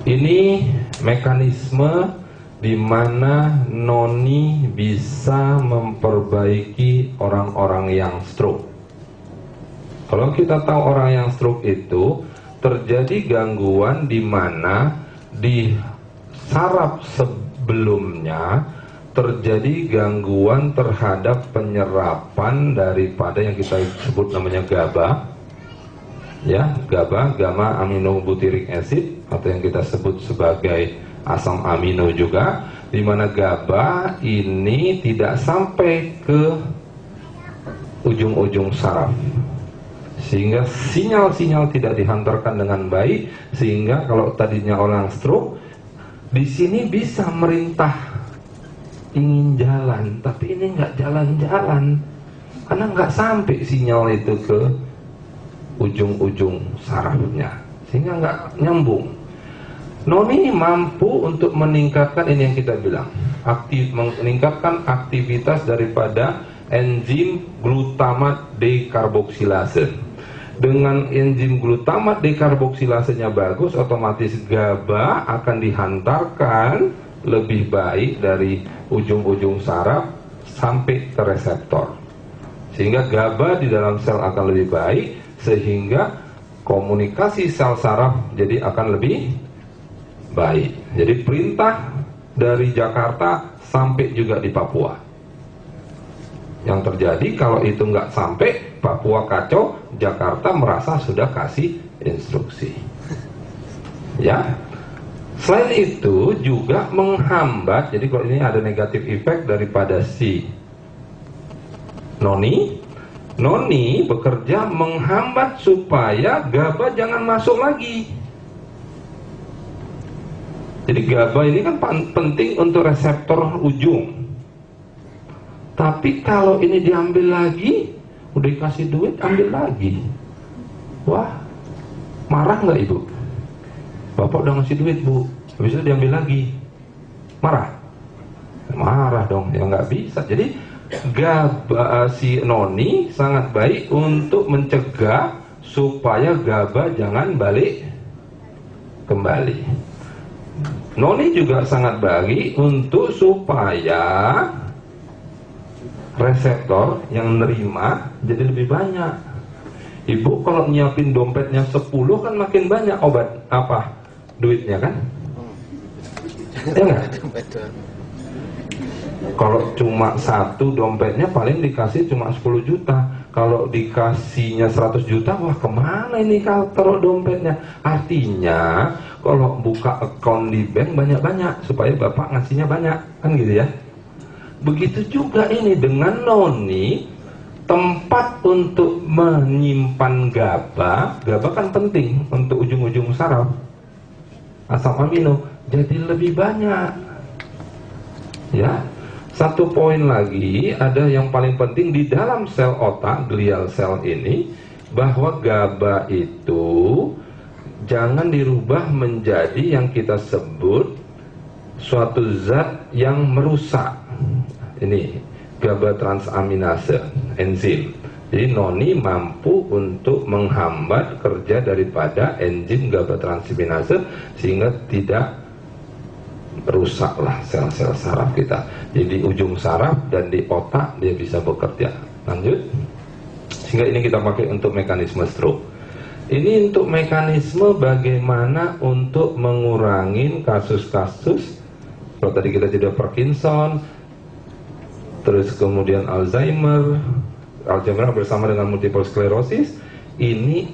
Ini mekanisme di mana noni bisa memperbaiki orang-orang yang stroke. Kalau kita tahu orang yang stroke itu terjadi gangguan di mana di saraf sebelumnya terjadi gangguan terhadap penyerapan daripada yang kita sebut namanya GABA, ya, GABA, gamma aminobutyric acid, atau yang kita sebut sebagai asam amino juga, di mana GABA ini tidak sampai ke ujung-ujung saraf, sehingga sinyal-sinyal tidak dihantarkan dengan baik, sehingga kalau tadinya orang stroke di sini bisa merintah ingin jalan, tapi ini nggak jalan-jalan karena nggak sampai sinyal itu ke ujung-ujung sarafnya, sehingga nggak nyambung. Noni mampu untuk meningkatkan ini yang kita bilang, meningkatkan aktivitas daripada enzim glutamat dekarboksilase. Dengan enzim glutamat dekarboksilasenya bagus, otomatis GABA akan dihantarkan lebih baik dari ujung-ujung saraf sampai ke reseptor, sehingga GABA di dalam sel akan lebih baik, sehingga komunikasi sel saraf jadi akan lebih baik. Jadi perintah dari Jakarta sampai juga di Papua. Yang terjadi kalau itu nggak sampai, Papua kacau, Jakarta merasa sudah kasih instruksi. Ya. Selain itu juga menghambat, jadi kalau ini ada negatif efek daripada si noni bekerja menghambat supaya GABA jangan masuk lagi. Jadi GABA ini kan penting untuk reseptor ujung. Tapi kalau ini diambil lagi, udah dikasih duit, ambil lagi. Wah, marah nggak ibu? Bapak udah ngasih duit bu, habis itu diambil lagi, marah? Marah dong, ya nggak bisa. Jadi GABA si noni sangat baik untuk mencegah supaya GABA jangan balik kembali. Noni juga sangat baik untuk supaya reseptor yang nerima jadi lebih banyak. Ibu kalau nyiapin dompetnya 10 kan makin banyak obat apa duitnya kan? Ya enggak? Kalau cuma satu dompetnya paling dikasih cuma 10 juta. Kalau dikasihnya 100 juta, wah kemana ini kalau taruh dompetnya? Artinya kalau buka account di bank banyak-banyak supaya bapak ngasihnya banyak, kan gitu ya. Begitu juga ini dengan noni, tempat untuk menyimpan GABA kan penting untuk ujung-ujung saraf, asam amino, jadi lebih banyak. Ya, satu poin lagi, ada yang paling penting di dalam sel otak, glial cell ini, bahwa GABA itu jangan dirubah menjadi yang kita sebut suatu zat yang merusak. Ini GABA transaminase, enzim. Jadi noni mampu untuk menghambat kerja daripada enzim GABA transaminase sehingga tidak rusaklah sel-sel saraf kita. Jadi ujung saraf dan di otak dia bisa bekerja. Lanjut. Sehingga ini kita pakai untuk mekanisme stroke. Ini untuk mekanisme bagaimana untuk mengurangi kasus-kasus. Kalau tadi kita sudah Parkinson, terus kemudian Alzheimer bersama dengan multiple sclerosis, ini